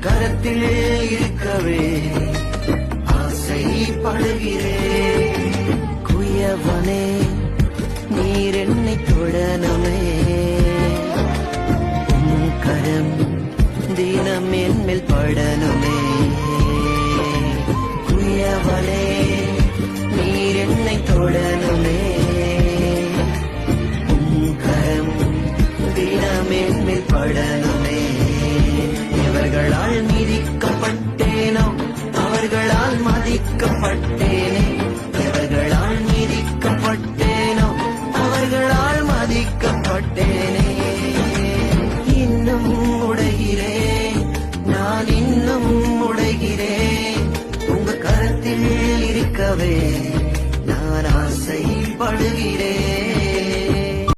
கரத்தில் இருக்கவே ஆசைப்படுகிறேன். குயவனே நீர் என்னை தொடனமே, உம் கரம் தினம் என்மேல் படனுமே. குயவனே நீர் என்னை தொடனுமே, உம் கரம் தினம் என்மேல் படனுமே. இவர்களால் மிதிக்கப்பட்டேனோ அவர்களால் மதிக்கப்பட்டேனே, இவர்களால் மிதிக்கப்பட்டேனோ அவர்களால் மதிக்கப்பட்டேனே. இன்னும் உடைகிறேன், நான் இன்னும் உடைகிறேன். உங்க கரத்தில் இருக்கவே நான் ஆசைப்படுகிறேன்.